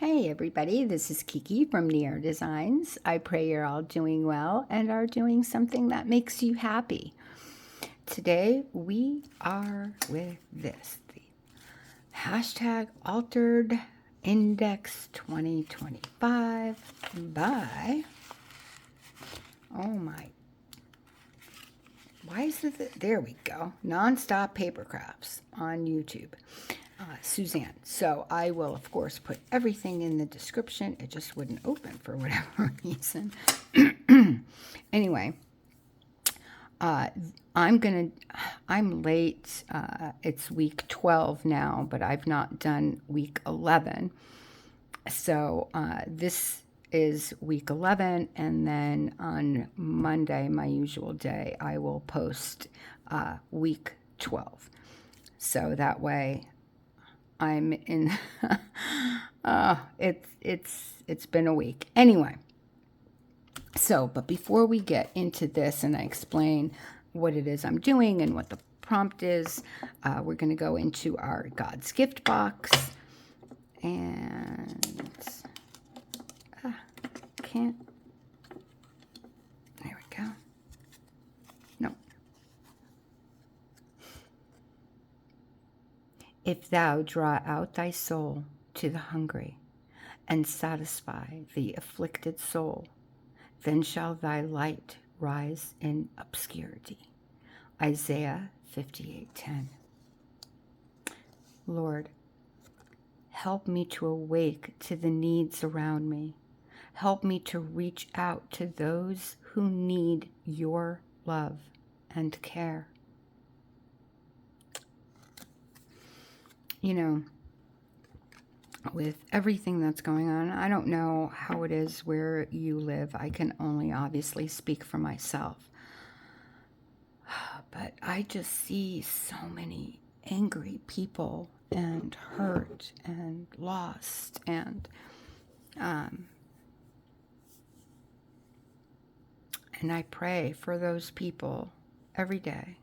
Hey everybody, this is Kiki from Near Designs. I pray you're all doing well and are doing something that makes you happy. Today we are with this, the hashtag altered index 2025 by, oh my, why is it, there we go, Nonstop Paper Crafts on YouTube. Suzanne. So I will, of course, put everything in the description. It just wouldn't open for whatever reason. Anyway, I'm late. It's week 12 now, but I've not done week 11. So this is week 11, and then on Monday, my usual day, I will post week 12. So that way I'm in, it's been a week. Anyway, so, but before we get into this and I explain what it is I'm doing and what the prompt is, we're going to go into our God's Gift box. And, can't, there we go. No. If thou draw out thy soul to the hungry, and satisfy the afflicted soul, then shall thy light rise in obscurity. Isaiah 58:10. Lord, help me to awake to the needs around me. Help me to reach out to those who need your love and care. You know, with everything that's going on, I don't know how it is where you live. I can only obviously speak for myself. But I just see so many angry people and hurt and lost. And I pray for those people every day.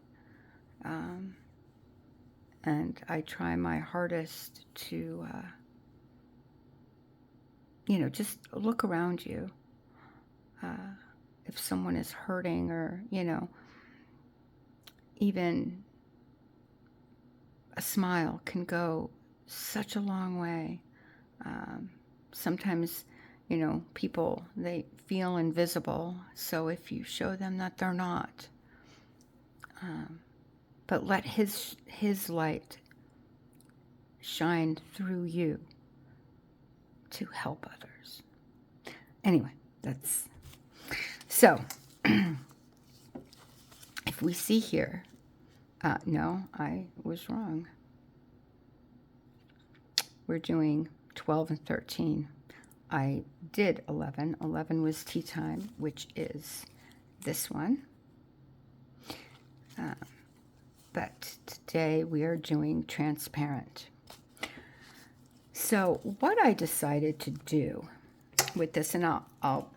And I try my hardest to, just look around you. If someone is hurting or, even a smile can go such a long way. Sometimes, people, they feel invisible. So if you show them that they're not, but let his light shine through you to help others. Anyway, that's so. If we see here, no, I was wrong. We're doing 12 and 13. I did 11. 11 was tea time, which is this one. But today we are doing transparent. So what I decided to do with this, and I'll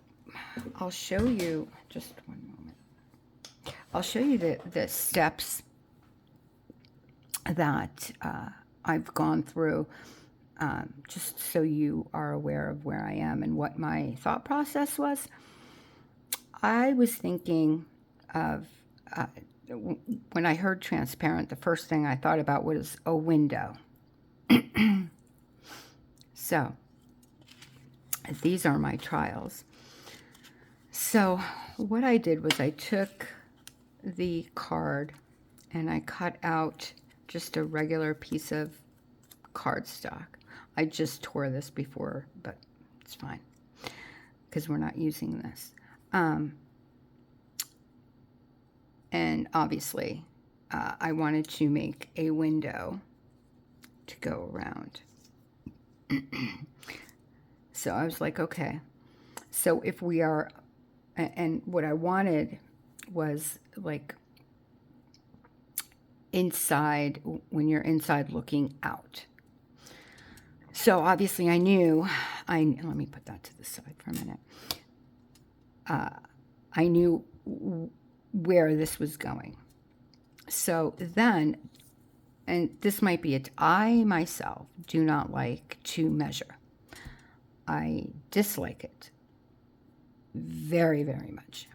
show you, just one moment. I'll show you the steps that I've gone through, just so you are aware of where I am and what my thought process was. I was thinking of, when I heard transparent, the first thing I thought about was a window. So, these are my trials. So, what I did was I took the card and I cut out just a regular piece of cardstock. I just tore this before, but it's fine because we're not using this. And obviously, I wanted to make a window to go around. So I was like, okay. So if we are, and what I wanted was like inside, when you're inside looking out. So obviously I knew, let me put that to the side for a minute. I knew where this was going. So then, and this might be it, I myself do not like to measure. I dislike it very, very much.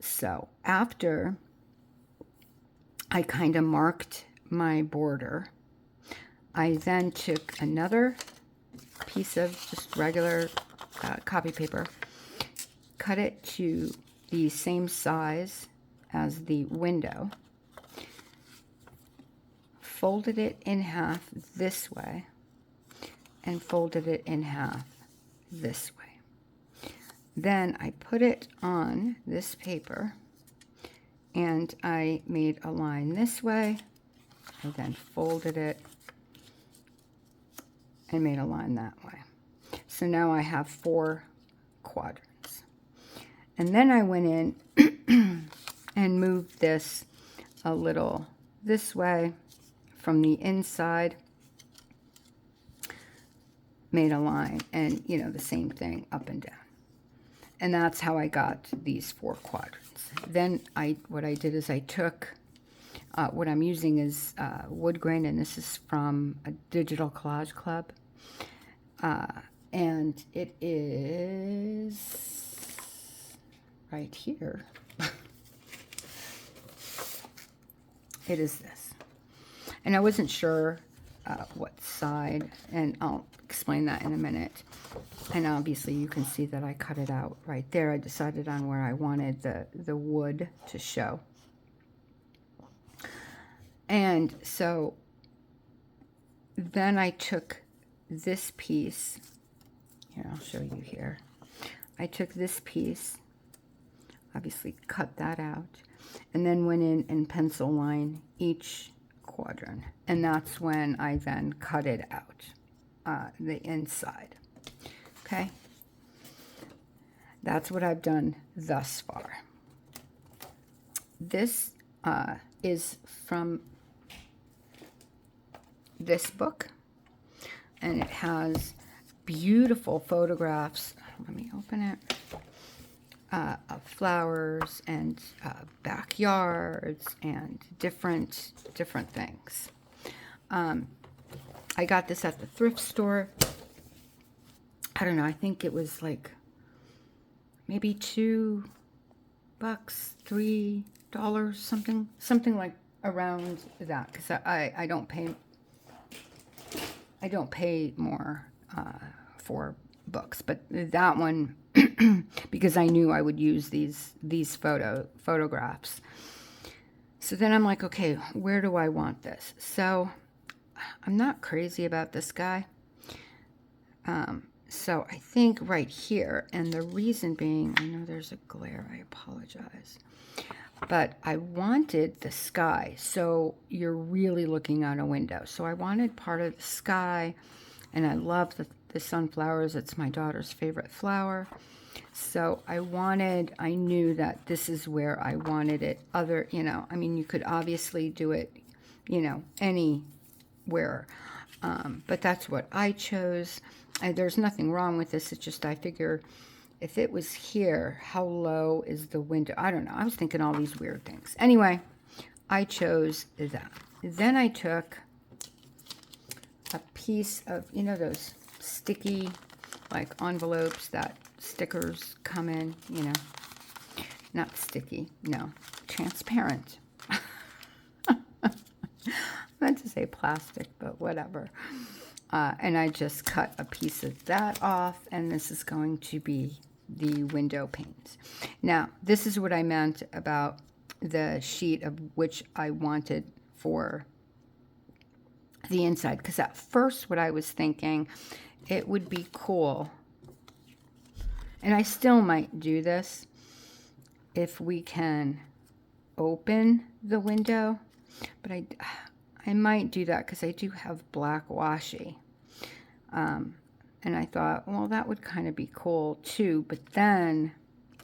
So after I kind of marked my border, I then took another piece of just regular copy paper, cut it to the same size as the window, folded it in half this way, and folded it in half this way. Then I put it on this paper, and I made a line this way. I then folded it and made a line that way. So now I have 4 quadrants. And then I went in and moved this a little this way from the inside, made a line, and you know, the same thing up and down. And that's how I got these 4 quadrants. Then what I did is I took, what I'm using is wood grain, and this is from a Digital Collage Club. And it is right here. It is this. And I wasn't sure what side, and I'll explain that in a minute. And obviously you can see that I cut it out right there. I decided on where I wanted the wood to show. And so then I took this piece, here, I'll show you here. I took this piece, obviously cut that out, and then went in and pencil line each quadrant. And that's when I then cut it out, the inside. Okay? That's what I've done thus far. This is from this book, and it has beautiful photographs. Let me open it. Of flowers and backyards and different things. I got this at the thrift store. I don't know, I think it was like maybe $2, $3, something like around that, because I don't pay more for books, but that one, because I knew I would use these photographs. So then I'm like, okay, where do I want this? So I'm not crazy about this guy. So I think right here, and the reason being, I know there's a glare, I apologize, but I wanted the sky, so you're really looking out a window. So I wanted part of the sky, and I love the sunflowers. It's my daughter's favorite flower. So I knew that this is where I wanted it. I mean, you could obviously do it, anywhere. But that's what I chose. There's nothing wrong with this. It's just I figure if it was here, how low is the window? I don't know. I was thinking all these weird things. Anyway, I chose that. Then I took a piece of, those sticky, like, envelopes that stickers come in, not sticky, no, transparent. I meant to say plastic, but whatever. And I just cut a piece of that off, and this is going to be the window panes. Now, this is what I meant about the sheet of which I wanted for the inside, because at first what I was thinking, it would be cool, and I still might do this, if we can open the window, but I might do that because I do have black washi. And I thought, well, that would kind of be cool too. But then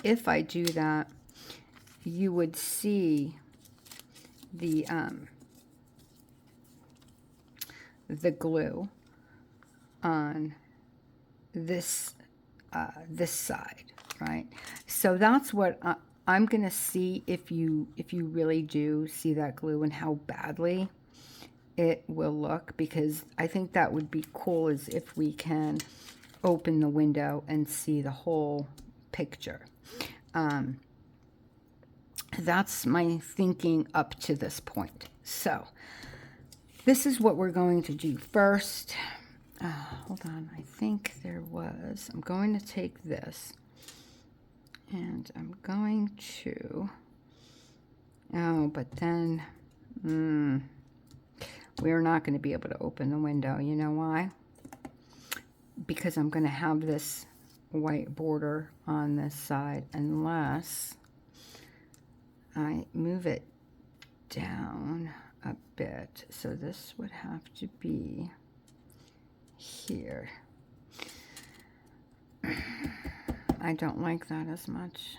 if I do that, you would see the glue on this side, right? So that's what I'm gonna see if you really do see that glue and how badly it will look, because I think that would be cool, is if we can open the window and see the whole picture. That's my thinking up to this point. So this is what we're going to do first. Hold on, I think there was, I'm going to take this and I'm going to, oh, but then, we're not going to be able to open the window. You know why? Because I'm going to have this white border on this side unless I move it down a bit. So this would have to be here. I don't like that as much.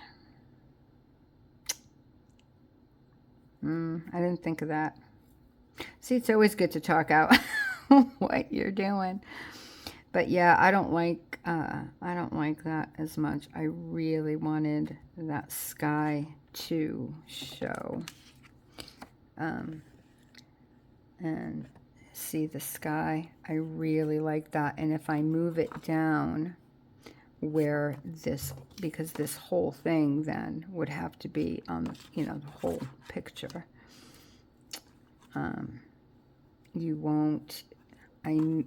I didn't think of that. See, it's always good to talk out what you're doing. But yeah, I don't like that as much. I really wanted that sky to show. And see the sky. I really like that. And if I move it down where this, because this whole thing then would have to be on, you know, the whole picture. You won't, I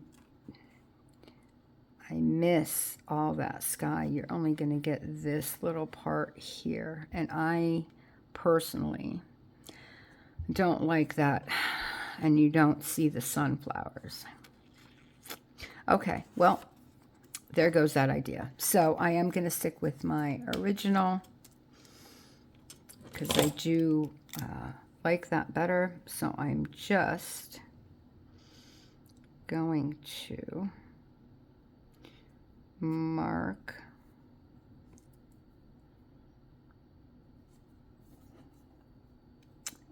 miss all that sky. You're only going to get this little part here. And I personally don't like that. And you don't see the sunflowers. Okay, well, there goes that idea. So I am going to stick with my original because I do like that better. So I'm just going to mark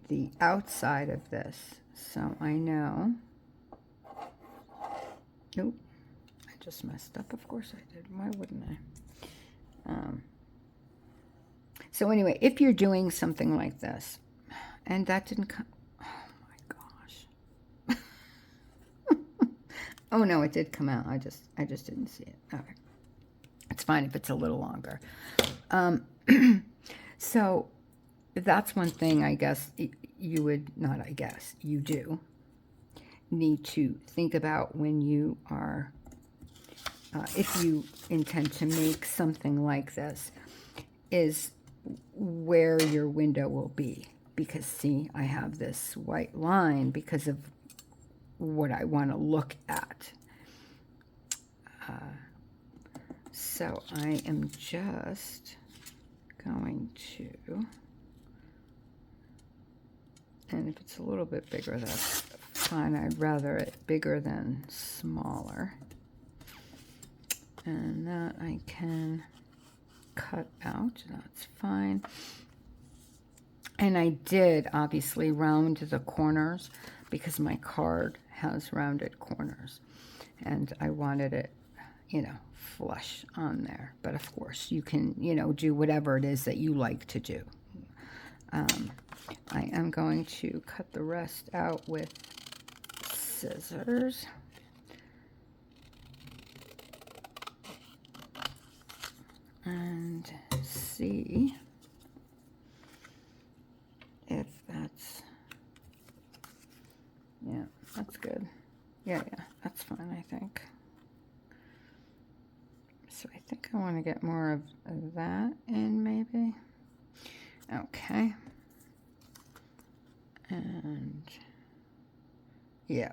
the outside of this. So I know, nope, I just messed up. Of course I did. Why wouldn't I? So anyway, if you're doing something like this, and that didn't come, oh my gosh. Oh no, it did come out. I just didn't see it. Okay. It's fine if it's a little longer. So that's one thing I guess you would, not I guess, you do need to think about when you are, if you intend to make something like this, is where your window will be. Because see, I have this white line because of what I want to look at. So I am just going to, and if it's a little bit bigger, that's fine. I'd rather it bigger than smaller. And that I can cut out, that's fine. And I did obviously round the corners because my card has rounded corners. And I wanted it, you know, flush on there. But of course, you can, you know, do whatever it is that you like to do. I am going to cut the rest out with scissors. And see if that's, yeah, that's good. Yeah, that's fine, I think. So I think I want to get more of that in, maybe. Okay. And, yeah.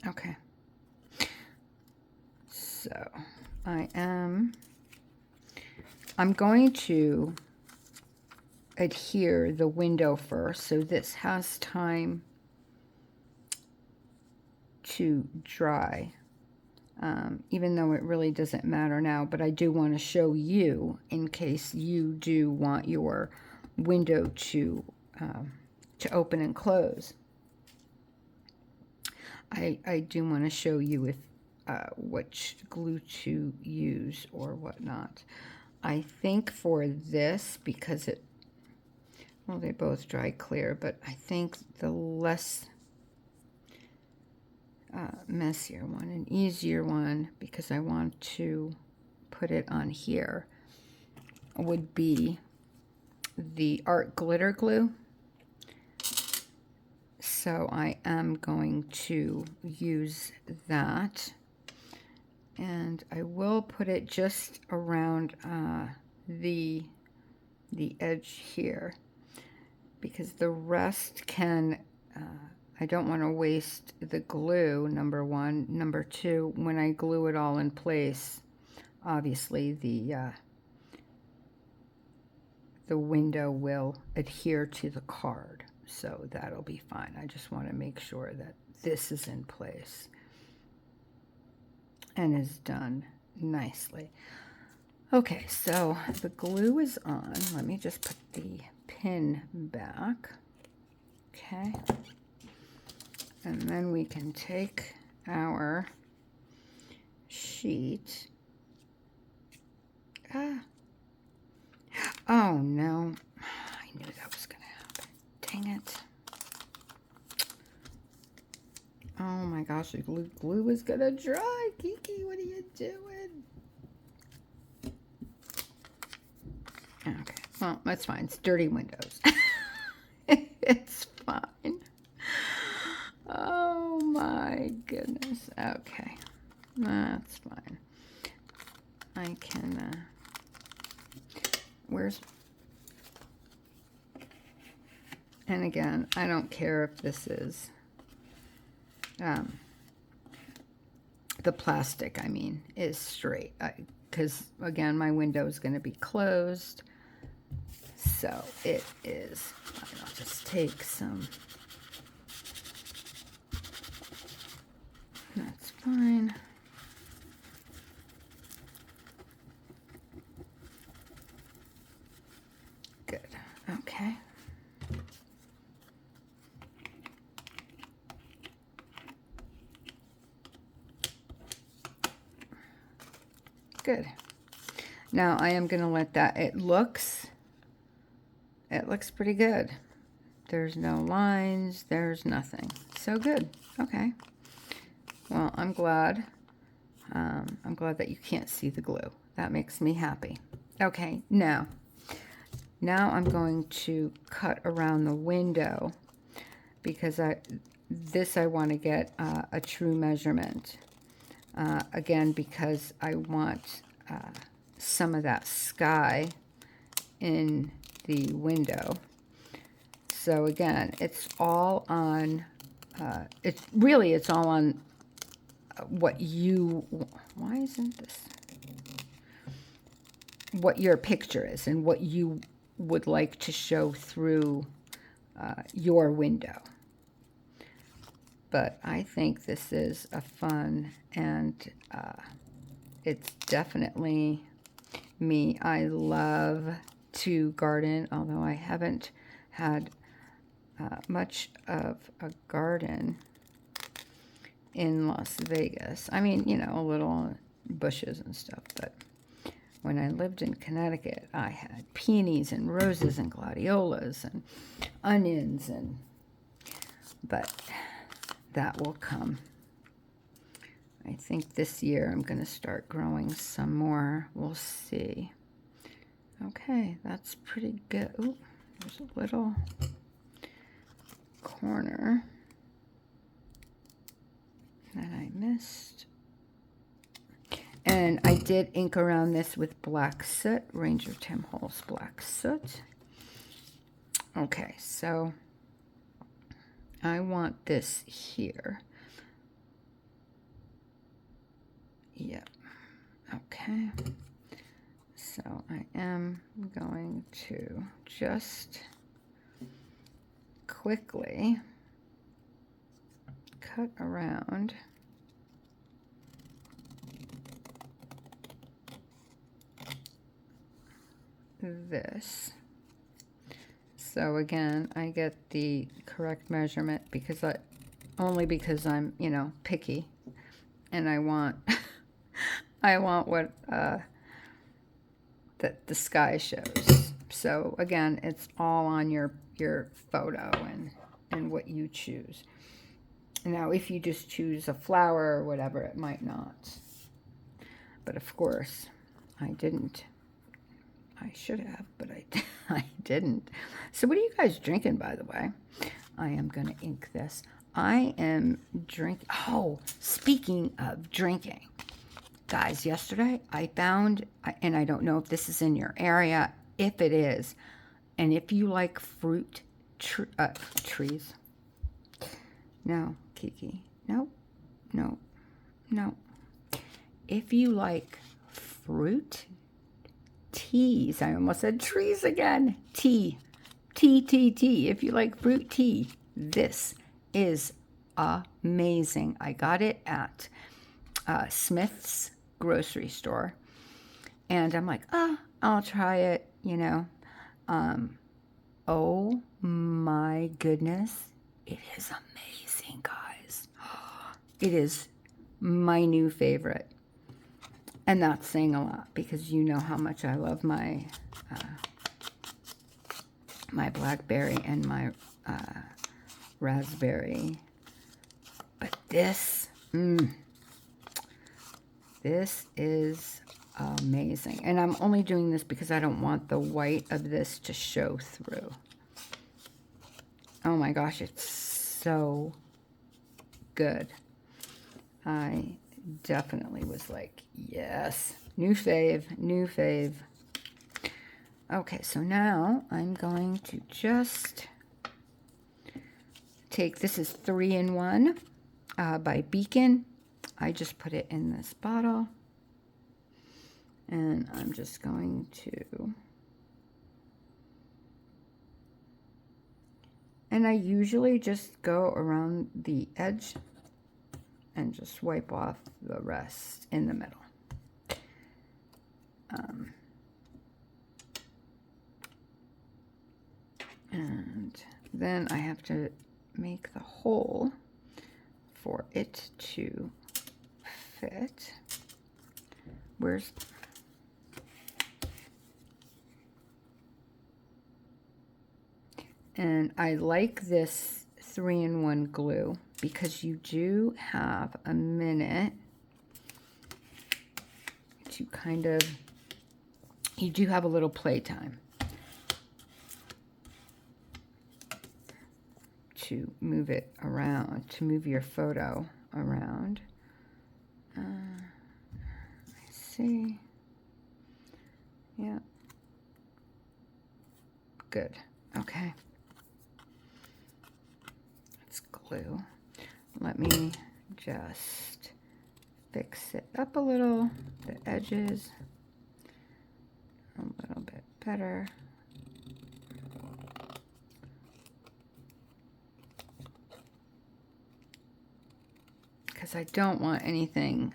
Okay. So, I'm going to adhere the window first, so this has time to dry, even though it really doesn't matter now, but I do want to show you in case you do want your window to open and close. I do want to show you if which glue to use or whatnot. I think for this, because it, well, they both dry clear, but I think the less, messier one, an easier one, because I want to put it on here, would be the art glitter glue. So I am going to use that, and I will put it just around the edge here, because the rest can, I don't want to waste the glue, number one. Number two, when I glue it all in place, obviously the window will adhere to the card, so that'll be fine. I just want to make sure that this is in place and is done nicely. Okay, so the glue is on. Let me just put the pin back. Okay. And then we can take our sheet. Oh no, I knew that was going to happen. Dang it. Oh my gosh, the glue is going to dry. Kiki, what are you doing? Okay, well, that's fine. It's dirty windows. It's fine. Oh my goodness. Okay, that's fine. I can, and again, I don't care if this is, the plastic, I mean, is straight, because again, my window is going to be closed, so it is. I'll just take some. That's fine. Good. Okay. Good. Now I am going to let that, it looks pretty good. There's no lines, there's nothing. So good. Okay. Well, I'm glad that you can't see the glue. That makes me happy. Okay, now I'm going to cut around the window, because I want to get a true measurement. Again, because I want some of that sky in the window. So again, it's all on, it's all on what you, why isn't this, what your picture is and what you would like to show through your window. But I think this is a fun, and it's definitely me. I love to garden, although I haven't had much of a garden in Las Vegas. I mean, you know, a little bushes and stuff, but when I lived in Connecticut, I had peonies and roses and gladiolas and onions, but that will come. I think this year I'm going to start growing some more. We'll see. Okay, that's pretty good. Ooh, there's a little corner that I missed. And I did ink around this with black soot, Ranger Tim Holtz black soot. Okay, so I want this here. Yep. Okay. So I am going to just quickly cut around this. So again, I get the correct measurement because only because I'm, you know, picky, and I want I want what that the sky shows. So again, it's all on your photo and what you choose. Now, if you just choose a flower or whatever, it might not. But of course, I didn't. I should have, but I didn't. So what are you guys drinking, by the way? I am going to ink this. I am drinking. Oh, speaking of drinking. Guys, yesterday I found, and I don't know if this is in your area. If it is, and if you like fruit trees. No, Kiki. No, no, no. If you like fruit teas, I almost said trees again. Tea. If you like fruit tea, this is amazing. I got it at Smith's grocery store. And I'm like, I'll try it, you know. Oh my goodness. It is amazing, guys. It is my new favorite. And that's saying a lot because you know how much I love my my blackberry and my raspberry. But this, this is amazing. And I'm only doing this because I don't want the white of this to show through. Oh my gosh, it's so good. I definitely was like, yes, new fave, new fave. Okay, so now I'm going to just take, this is 3-in-1 by Beacon. I just put it in this bottle. And I'm just going to, and I usually just go around the edge and just wipe off the rest in the middle. And then I have to make the hole for it to fit. Where's... And I like this 3-in-1 glue because you do have a minute to kind of, you do have a little playtime to move it around, to move your photo around. I see. Yeah. Good. Okay. Glue. Let me just fix it up a little, the edges a little bit better. Because I don't want anything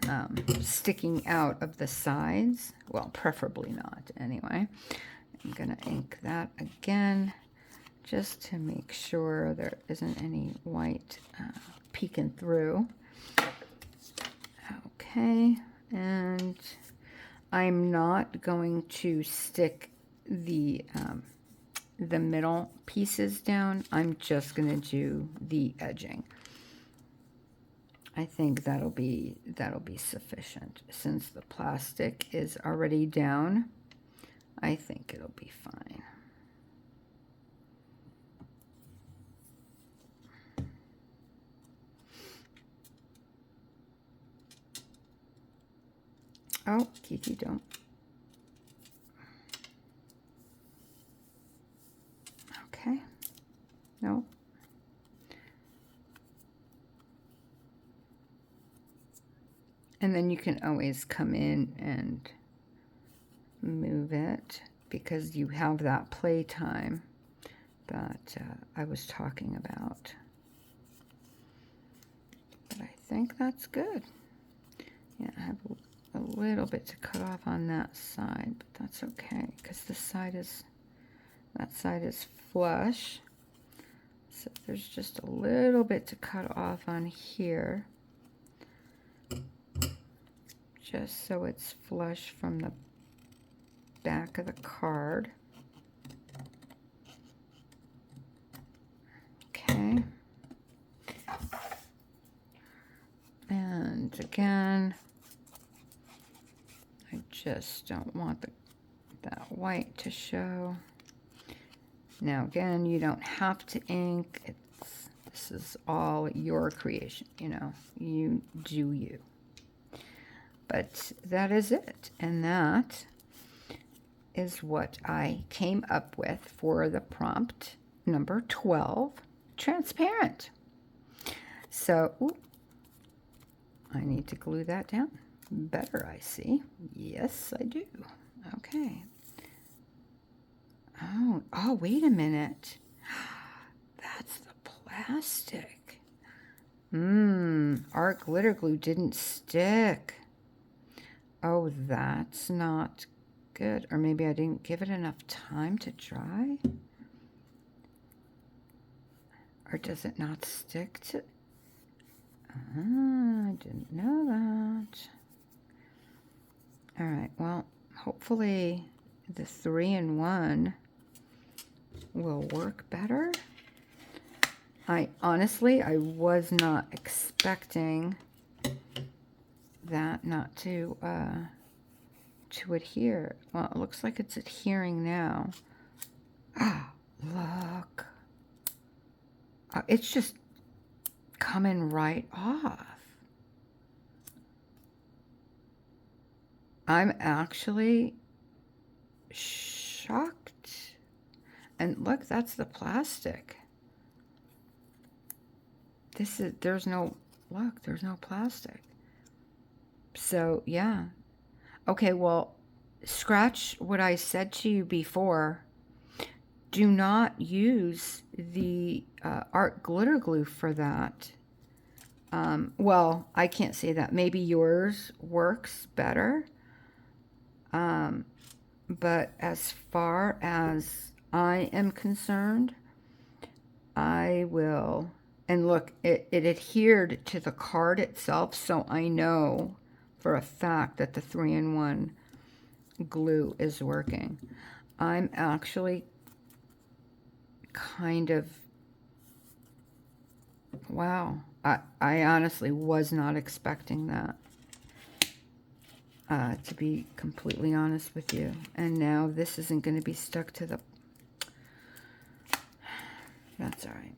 sticking out of the sides. Well, preferably not anyway. I'm going to ink that again, just to make sure there isn't any white peeking through. Okay, and I'm not going to stick the middle pieces down. I'm just going to do the edging. I think that'll be sufficient. Since the plastic is already down, I think it'll be fine. Oh, Kiki, don't. Okay. No. And then you can always come in and move it because you have that play time that I was talking about. But I think that's good. Yeah, I have a little bit to cut off on that side, but that's okay because this side is, that side is flush. So there's just a little bit to cut off on here, just so it's flush from the back of the card. Okay. And again, I just don't want that white to show. Now again, you don't have to ink. This is all your creation, you know. You do you. But that is it. And that is what I came up with for the prompt number 12, transparent. So, I need to glue that down. Better, I see. Yes, I do. Okay. Oh, wait a minute. That's the plastic. Our glitter glue didn't stick. Oh, that's not good. Or maybe I didn't give it enough time to dry? Or does it not stick to... I didn't know that. All right, well, hopefully the 3-in-1 will work better. Honestly, I was not expecting that not to adhere. Well, it looks like it's adhering now. Ah, look. It's just coming right off. I'm actually shocked. And look, that's the plastic. There's no plastic. So, yeah. Okay, well, scratch what I said to you before. Do not use the art glitter glue for that. Well, I can't say that. Maybe yours works better. But as far as I am concerned, I will... And look, it adhered to the card itself, so I know for a fact that the 3-in-1 glue is working. I'm actually kind of... Wow. I honestly was not expecting that. To be completely honest with you. And now this isn't going to be stuck to the... That's all right.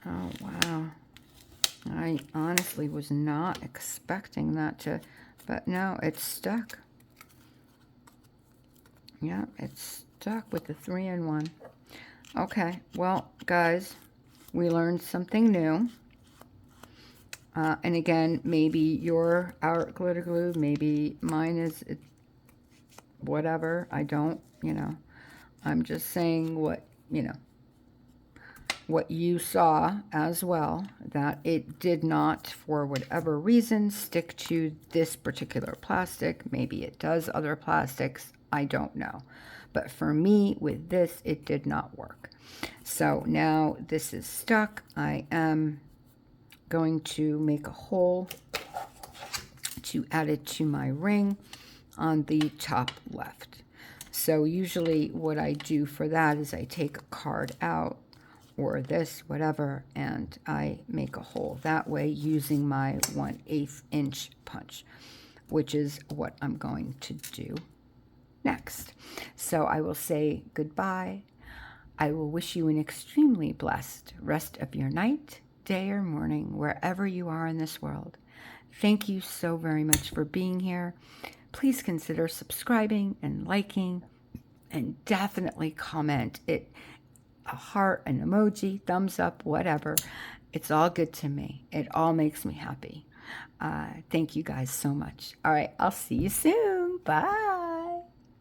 Oh, wow. I honestly was not expecting that to... But no, it's stuck. Yeah, it's stuck with the 3-in-1. Okay, well, guys, we learned something new. And again, maybe your art glitter glue, maybe mine is whatever. I don't, I'm just saying what, what you saw as well, that it did not, for whatever reason, stick to this particular plastic. Maybe it does other plastics. I don't know. But for me, with this, it did not work. So now this is stuck. I am going to make a hole to add it to my ring on the top left. So usually what I do for that is I take a card out or this, whatever, and I make a hole that way using my 1/8 inch punch, which is what I'm going to do next. So I will say goodbye. I will wish you an extremely blessed rest of your night, day, or morning, wherever you are in this world. Thank you so very much for being here. Please consider subscribing and liking, and definitely comment it. A heart, an emoji, thumbs up, whatever. It's all good to me. It all makes me happy. Thank you guys so much. All right, I'll see you soon. Bye.